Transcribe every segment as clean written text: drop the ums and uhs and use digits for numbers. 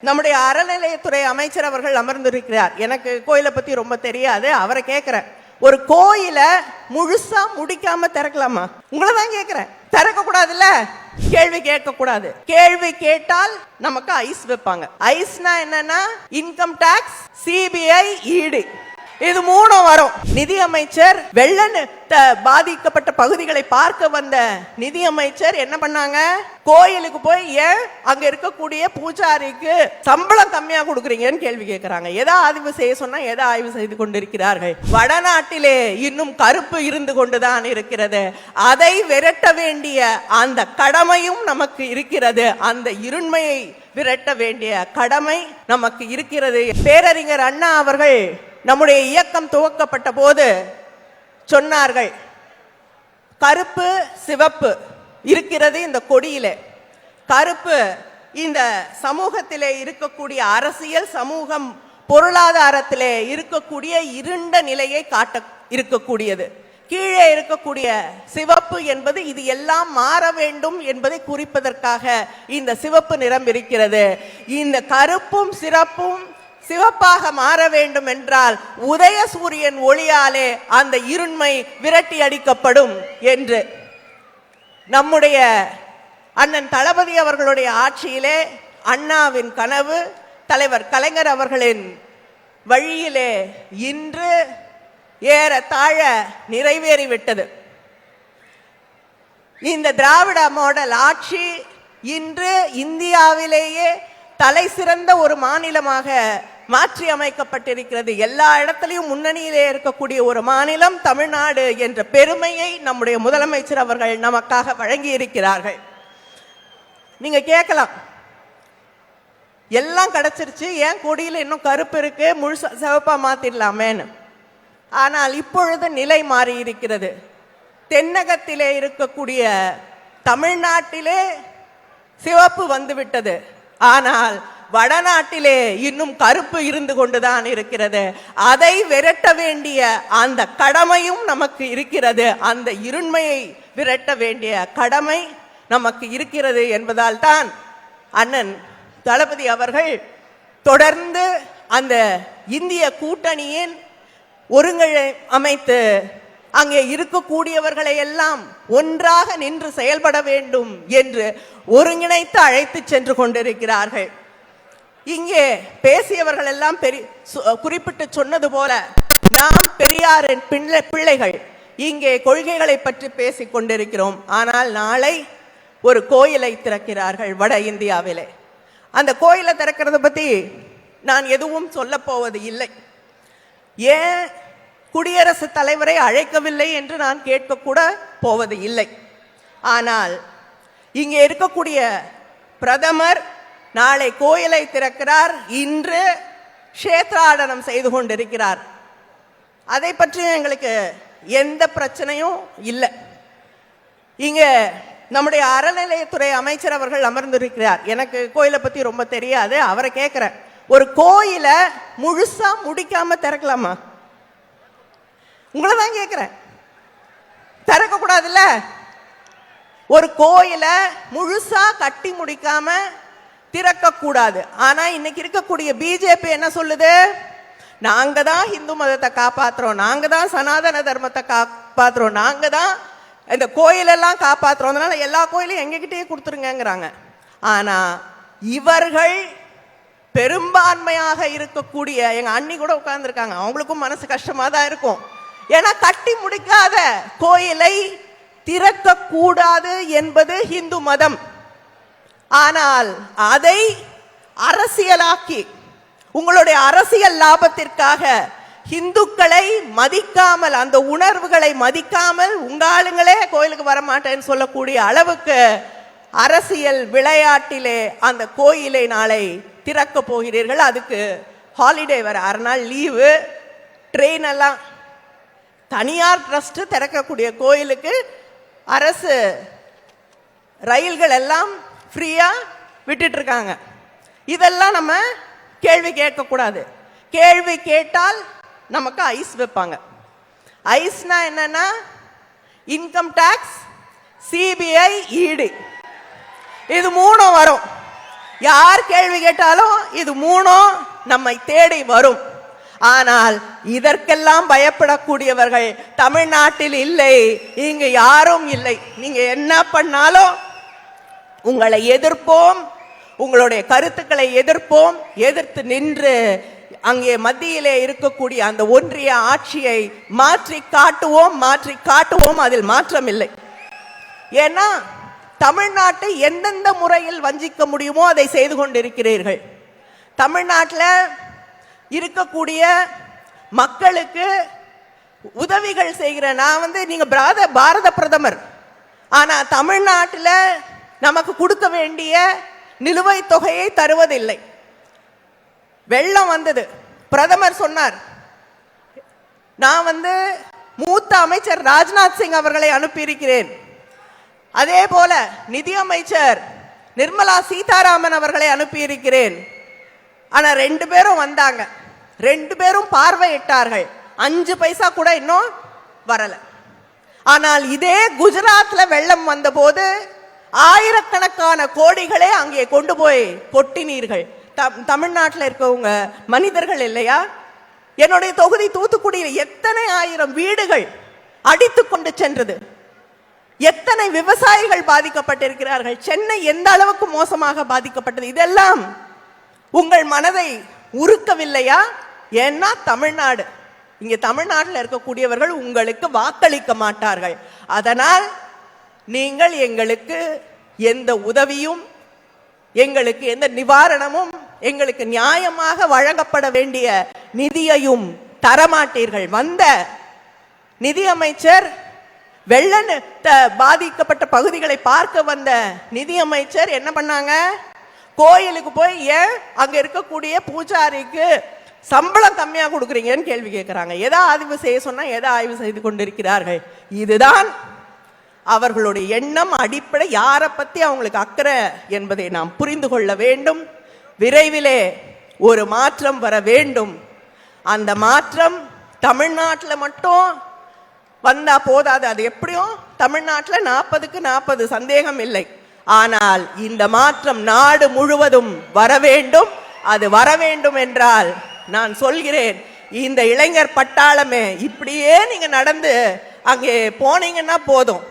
நம்முடைய அறநிலையத்துறை அமைச்சர் அவர்கள் அமர்ந்திருக்கிறார். எனக்கு கோயிலை பத்தி ரொம்ப தெரியாது, அவரை கேட்கிறேன். ஒரு கோயில முழுசா முடிக்காம திறக்கலாமா? உங்களை தான் கேட்கிறேன். திறக்க கூடாதுல்ல? கேள்வி கேட்க கூடாது. கேள்வி கேட்டால் நமக்கு ஐஸ் வைப்பாங்க. ஐஸ்னா என்னன்னா இன்கம் டாக்ஸ், சிபிஐ, இடி, இது மூணும் வரும். நிதி அமைச்சர் வெள்ள பாதிக்கப்பட்ட பகுதிகளை பார்க்க வந்த நிதி அமைச்சர் என்ன பண்ணாங்க? கோயிலுக்கு போய் ஏன் அங்க இருக்கக்கூடிய பூஜாரிக்கு சம்பளம் கம்மியா கொடுக்குறீங்கன்னு கேள்வி கேட்கிறாங்க. எதை ஆய்வு செய்ய சொன்னா எதை ஆய்வு செய்து கொண்டிருக்கிறார்கள்? வடநாட்டிலே இன்னும் கருப்பு இருந்து கொண்டுதான் இருக்கிறது. அதை விரட்ட வேண்டிய அந்த கடமையும் நமக்கு இருக்கிறது. அந்த இருண்மையை விரட்ட வேண்டிய கடமை நமக்கு இருக்கிறது. பேரறிஞர் அண்ணா அவர்கள் நம்முடைய இயக்கம் துவக்கப்பட்ட போது சொன்னார்கள், கருப்பு சிவப்பு இருக்கிறது இந்த கொடியிலே. கருப்பு இந்த சமூகத்திலே இருக்கக்கூடிய அரசியல், சமூகம், பொருளாதாரத்திலே இருக்கக்கூடிய இருண்ட நிலையை காட்ட இருக்கக்கூடியது. கீழே இருக்கக்கூடிய சிவப்பு என்பது இது எல்லாம் மாற வேண்டும் என்பதை குறிப்பதற்காக இந்த சிவப்பு நிறம் இருக்கிறது. இந்த கருப்பும் சிறப்பும் சிவப்பாக மாற வேண்டும் என்றால் உதய சூரியன் ஒளியாலே அந்த இருண்மை விரட்டி அடிக்கப்படும் என்று நம்முடைய அண்ணன் தளபதி அவர்களுடைய ஆட்சியிலே அண்ணாவின் கனவு தலைவர் கலைஞர் அவர்களின் வழியிலே இன்று ஏறத்தாழ நிறைவேறிவிட்டது. இந்த திராவிட மாடல் ஆட்சி இன்று இந்தியாவிலேயே தலை சிறந்த ஒரு மாநிலமாக மாற்றி அமைக்கப்பட்டிருக்கிறது. எல்லா இடத்திலையும் முன்னணியிலே இருக்கக்கூடிய ஒரு மாநிலம் தமிழ்நாடு என்ற பெருமையை நம்முடைய முதலமைச்சர் அவர்கள் நமக்காக வழங்கி இருக்கிறார்கள். நீங்க கேட்கலாம், எல்லாம் கிடைச்சிருச்சு, ஏன் கொடியில் இன்னும் கருப்பு இருக்கு, முழுசா சிவப்பா மாத்திடலாமேன்னு. ஆனால் இப்பொழுது நிலை மாறி இருக்கிறது. தென்னகத்திலே இருக்கக்கூடிய தமிழ்நாட்டிலே சிவப்பு வந்துவிட்டது. ஆனால் வடநாட்டிலே இன்னும் கருப்பு இருந்து கொண்டுதான் இருக்கிறது. அதை விரட்ட வேண்டிய அந்த கடமையும் நமக்கு இருக்கிறது. அந்த இருண்மையை விரட்ட வேண்டிய கடமை நமக்கு இருக்கிறது என்பதால் தான் அண்ணன் தளபதி அவர்கள் தொடர்ந்து அந்த இந்திய கூட்டணியின் ஒருங்கிணை அமைத்து அங்கே இருக்கக்கூடியவர்களை எல்லாம் ஒன்றாக நின்று செயல்பட வேண்டும் என்று ஒருங்கிணைத்து அழைத்து சென்று கொண்டிருக்கிறார்கள். இங்கே பேசியவர்கள் எல்லாம் குறிப்பிட்டு சொன்னது போல நாம் பெரியாரின் பிள்ளைகள் இங்கே கொள்கைகளை பற்றி பேசிக் கொண்டிருக்கிறோம். ஆனால் நாளை ஒரு கோயிலை திறக்கிறார்கள் வட இந்தியாவிலே. அந்த கோயிலை திறக்கிறத பத்தி நான் எதுவும் சொல்ல போவது இல்லை. ஏன் குடியரசுத் தலைவரை அழைக்கவில்லை என்று நான் கேட்கக்கூட போவது இல்லை. ஆனால் இங்கே இருக்கக்கூடிய பிரதமர் நாளை கோயிலை திறக்கிறார், இன்று க்ஷேத்ராடனம் செய்து கொண்டிருக்கிறார். அதை பற்றி எங்களுக்கு எந்த பிரச்சனையும் இல்லை. இங்க நம்முடைய அறநிலையத்துறை அமைச்சர் அவர்கள் அமர்ந்திருக்கிறார். எனக்கு கோயிலை பத்தி ரொம்ப தெரியாது, அவரை கேட்கிறேன். ஒரு கோயிலை முழுசா முடிக்காம திறக்கலாமா? உங்களை தான் கேட்கிறேன். திறக்க கூடாதுல்ல? ஒரு கோயிலை முழுசா கட்டி முடிக்காம திறக்க கூடாது. ஆனா இன்னைக்கு இருக்கக்கூடிய பிஜேபி என்ன சொல்லுது? நாங்க தான் இந்து மதத்தை காப்பாத்துறோம், நாங்க தான் சனாதன தர்மத்தை காப்பாத்துறோம், நாங்க தான் இந்த கோயிலெல்லாம் காப்பாத்துறோம், அதனால எல்லா கோயிலையும் எங்ககிட்டயே கொடுத்துருங்கிறாங்க. ஆனா இவர்கள் பெரும்பான்மையாக இருக்கக்கூடிய எங்க அண்ணி கூட உட்கார்ந்துருக்காங்க, அவங்களுக்கும் மனசு கஷ்டமா தான் இருக்கும். ஏன்னா கட்டி முடிக்காத கோயிலை திறக்க கூடாது என்பது இந்து மதம். ஆனால் அதை அரசியலாக்கி உங்களுடைய அரசியல் லாபத்திற்காக இந்துக்களை மதிக்காமல், அந்த உணர்வுகளை மதிக்காமல் உங்க ஆளுங்களே கோயிலுக்கு வரமாட்டேன்னு சொல்லக்கூடிய அளவுக்கு அரசியல் விளையாட்டிலே அந்த கோயிலை நாளை திறக்க போகிறீர்கள். அதுக்கு ஹாலிடே வர 6 நாள் லீவு, ட்ரெயின் எல்லாம். தனியார் ட்ரஸ்ட் திறக்கக்கூடிய கோயிலுக்கு அரசு ரயில்கள் எல்லாம் ஃப்ரீயா விட்டுட்டு இருக்காங்க. இதெல்லாம் நம்ம கேள்வி கேட்கக்கூடாது. கேள்வி கேட்டால் நமக்கு ஐஸ் வைப்பாங்க. ஐஸ்னா என்னன்னா இன்கம் டாக்ஸ், சிபிஐ, இடி, இது மூணும் வரும். யார் கேள்வி கேட்டாலும் இது மூணும் நம்மை தேடி வரும். ஆனால் இதற்கெல்லாம் பயப்படக்கூடியவர்கள் தமிழ்நாட்டில் இல்லை, இங்கு யாரும் இல்லை. நீங்க என்ன பண்ணாலும் உங்களை எதிர்ப்போம், உங்களுடைய கருத்துக்களை எதிர்ப்போம், எதிர்த்து நின்று அங்கே மத்தியிலே இருக்கக்கூடிய அந்த ஒன்றிய ஆட்சியை மாற்றி காட்டுவோம். அதில் மாற்றம் இல்லை. ஏன்னா தமிழ்நாட்டை எந்தெந்த முறையில் வஞ்சிக்க முடியுமோ அதை செய்து கொண்டிருக்கிறீர்கள். தமிழ்நாட்டில் இருக்கக்கூடிய மக்களுக்கு உதவிகள் செய்கிற நான் நீங்க பாரத பிரதமர், ஆனா தமிழ்நாட்டில் நமக்கு கொடுக்க வேண்டிய நிலுவைத் தொகையை தருவதில்லை. வெள்ளம் வந்தது, பிரதமர் சொன்னார் நான் மூத்த அமைச்சர் ராஜ்நாத் சிங் அவர்களை அனுப்பியிருக்கிறேன். அதே போல நிதியமைச்சர் நிர்மலா சீதாராமன் அவர்களை அனுப்பியிருக்கிறேன். ஆனா 2 பேரும் வந்தாங்க, 2 பேரும் பார்வையிட்டார்கள், 5 பைசா கூட இன்னும் வரல. ஆனால் இதே குஜராத்ல வெள்ளம் வந்தபோது ஆயிரக்கணக்கான கோடிகளே அங்கே கொண்டு போய் கொட்டினீர்கள். தமிழ்நாட்டில் இருக்கவங்க மனிதர்கள் இல்லையா? என்னுடைய தொகுதி தூத்துக்குடியில் எத்தனை ஆயிரம் வீடுகள் அடித்து கொண்டு சென்றது, எத்தனை விவசாயிகள் பாதிக்கப்பட்டிருக்கிறார்கள், சென்னை எந்த அளவுக்கு மோசமாக பாதிக்கப்பட்டது. இதெல்லாம் உங்கள் மனதை உருக்கவில்லையா? ஏன்னா தமிழ்நாடு, இங்க தமிழ்நாட்டில் இருக்கக்கூடியவர்கள் உங்களுக்கு வாக்களிக்க மாட்டார்கள். அதனால் நீங்கள் எங்களுக்கு எந்த உதவியும், எங்களுக்கு எந்த நிவாரணமும், எங்களுக்கு நியாயமாக வழங்கப்பட வேண்டிய நிதியையும் தரமாட்டீர்கள். வந்த நிதியமைச்சர் வெள்ள பாதிக்கப்பட்ட பகுதிகளை பார்க்க வந்த நிதியமைச்சர் என்ன பண்ணாங்க? கோயிலுக்கு போய் ஏன் அங்க இருக்கக்கூடிய பூஜாரிக்கு சம்பளம் கம்மியா கொடுக்குறீங்கன்னு கேள்வி கேட்கிறாங்க. எதை ஆய்வு செய்ய சொன்னா எதை ஆய்வு செய்து கொண்டிருக்கிறார்கள்? இதுதான் அவர்களுடைய எண்ணம், அடிப்படை. யாரை பத்தி அவங்களுக்கு அக்கறை என்பதை நாம் புரிந்து கொள்ள வேண்டும். விரைவிலே ஒரு மாற்றம் வர வேண்டும். அந்த மாற்றம் தமிழ்நாட்டில் மட்டும் வந்தா போதாது. அது எப்படியும் தமிழ்நாட்டில் 40க்கு 40 சந்தேகம் இல்லை. ஆனால் இந்த மாற்றம் நாடு முழுவதும் வர வேண்டும். அது வர வேண்டும் என்றால் நான் சொல்கிறேன், இந்த இளைஞர் பட்டாளமே இப்படியே நீங்க நடந்து அங்கே போனீங்கன்னா போதும்,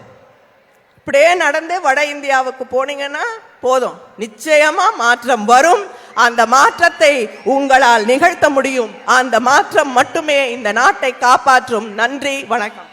இப்படியே நடந்து வட இந்தியாவுக்கு போனீங்கன்னா போதும், நிச்சயமா மாற்றம் வரும். அந்த மாற்றத்தை உங்களால் நிகழ்த்த முடியும். அந்த மாற்றம் மட்டுமே இந்த நாட்டை காப்பாற்றும். நன்றி, வணக்கம்.